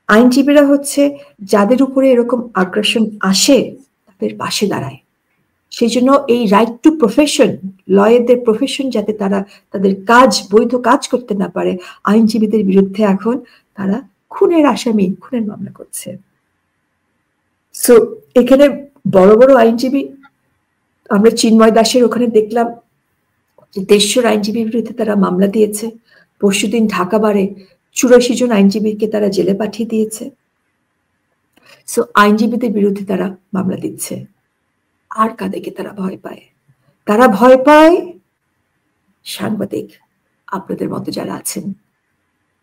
আইনজীবীরা হচ্ছে যাদের উপরে এরকম আগ্রাসন আসে তাদের পাশে দাঁড়ায়। সেই জন্য এই রাইট টু প্রফেশন, লয়ারদের প্রফেশন যাতে তারা তাদের কাজ, বৈধ কাজ করতে না পারে, আইনজীবীদের বিরুদ্ধে এখন তারা খুনের আসামি, খুনের মামলা করছে। সো এখানে বড় বড় আইনজীবী, আমরা চিন্ময় দাসের ওখানে দেখলাম যে 150 আইনজীবীর বিরুদ্ধে তারা মামলা দিয়েছে। পরশুদিন ঢাকা বারে 84 জন আইনজীবীকে তারা জেলে পাঠিয়ে দিয়েছে। সো আইনজীবীদের বিরুদ্ধে তারা মামলা দিচ্ছে। আর কাদেরকে তারা ভয় পায়? তারা ভয় পায় সাংবাদিক, আপনাদের মতো যারা আছেন,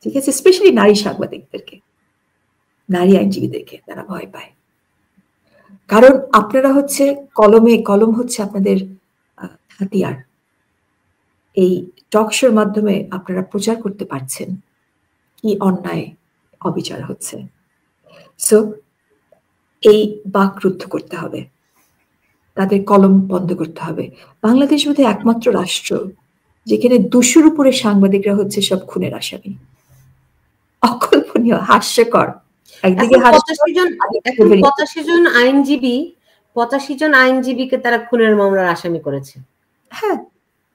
ঠিক আছে, স্পেশালি নারী সাংবাদিকদেরকে, নারী আইনজীবীদেরকে তারা ভয় পায়। কারণ আপনারা হচ্ছে কলম হচ্ছে আপনাদের হাতিয়ার। এই টক শোর মাধ্যমে আপনারা প্রচার করতে পারছেন কি অন্যায় অবিচার হচ্ছে। সো এই বাক রুদ্ধ করতে হবে, তাদের কলম বন্ধ করতে হবে। বাংলাদেশ বোধহয় একমাত্র রাষ্ট্র যেখানে 200-র উপরে সাংবাদিকরা হচ্ছে সব খুনের আসামি। অকল্পনীয়, হাস্যকর। একদিকে 85 জন আইনজীবীকে তারা খুনের মামলার আসামি করেছে। হ্যাঁ,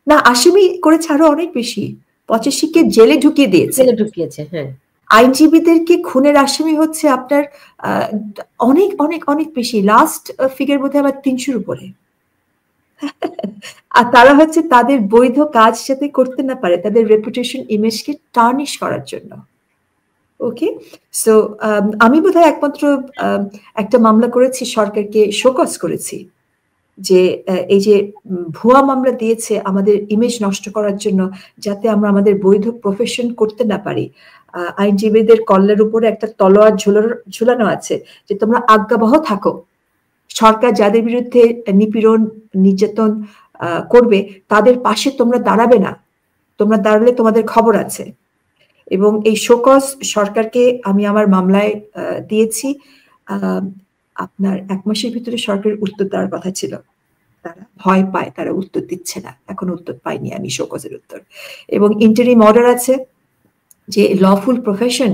না আসামি করেছে আরো অনেক বেশি, 85কে জেলে ঢুকিয়ে দিয়েছে, জেলে ঢুকিয়েছে। হ্যাঁ, আইনজীবীদেরকে খুনের আসামি হচ্ছে আপনার অনেক অনেক অনেক বেশি। লাস্ট ফিগার বোধহয় আবার 300-র উপরে। আর তারা হচ্ছে তাদের বৈধ কাজ যাতে করতে না পারে, তাদের রেপুটেশন, ইমেজকে টার্নিশ করার জন্য। ওকে, সো আমি বোধহয় একমাত্র একটা মামলা করেছি, সরকারকে শোকজ করেছি যে এই যে ভুয়া মামলা দিয়েছে আমাদের ইমেজ নষ্ট করার জন্য, যাতে আমরা আমাদের বৈধ প্রফেশন করতে না পারি। আইনজীবীদের কল্লের উপরে একটা তলোয়ার ঝুলানো আছে যে তোমরা আজ্ঞাবহ থাকো, সরকার যাদের বিরুদ্ধে নিপীড়ন, নির্যাতন করবে তাদের পাশে তোমরা দাঁড়াবে না, তোমরা দাঁড়ালে তোমাদের খবর আছে। এবং এই শোকজ সরকারকে আমি আমার মামলায় দিয়েছি। আপনার 1 মাসের ভিতরে সরকারের উত্তর দেওয়ার কথা ছিল, তারা ভয় পায়, তারা উত্তর দিচ্ছে না, এখন উত্তর পাইনি আমি শোকজের উত্তর। এবং ইন্টারিম অর্ডার আছে যে লফুল প্রফেশন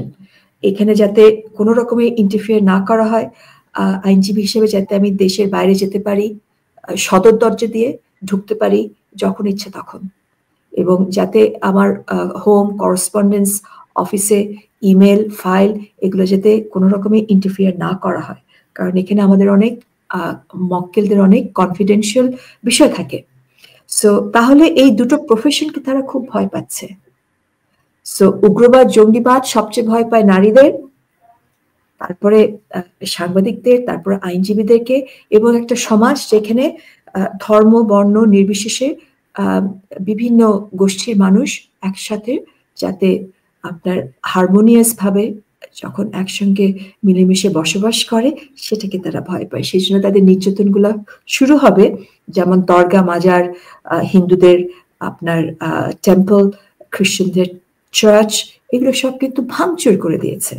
এখানে যাতে কোনো রকমের ইন্টারফিয়ার না করা হয়। আইনজীবী হিসেবে যাতে আমি দেশের বাইরে যেতে পারি, সদর দরজা দিয়ে ঢুকতে পারি যখন ইচ্ছে তখন, এবং যাতে আমার হোম করেসপন্ডেন্স, অফিসে ইমেল, ফাইল, এগুলো যাতে কোনো রকমের ইন্টারফিয়ার না করা হয়। কারণ এখানে আমাদের অনেক মক্কেলদের অনেক কনফিডেন্সিয়াল বিষয় থাকে। সো তাহলে এই দুটো প্রফেশনকে তারা খুব ভয় পাচ্ছে। সো উগ্রবাদ, জঙ্গিবাদ সবচেয়ে ভয় পায় নারীদের, তারপরে সাংবাদিকদের, তারপরে আইনজীবীদেরকে, এবং একটা সমাজ যেখানে ধর্ম, বর্ণ নির্বিশেষে বিভিন্ন গোষ্ঠীর মানুষ একসাথে যাতে আপনার হারমোনিয়াস ভাবে যখন একসঙ্গে মিলেমিশে বসবাস করে, সেটাকে তারা ভয় পায়। সেই জন্য তাদের নির্যাতনগুলো শুরু হবে, যেমন দরগা, মাজার, হিন্দুদের আপনার টেম্পল, খ্রিস্টানদের চার্চ, এগুলো সব কিন্তু ভাঙচুর করে দিয়েছে।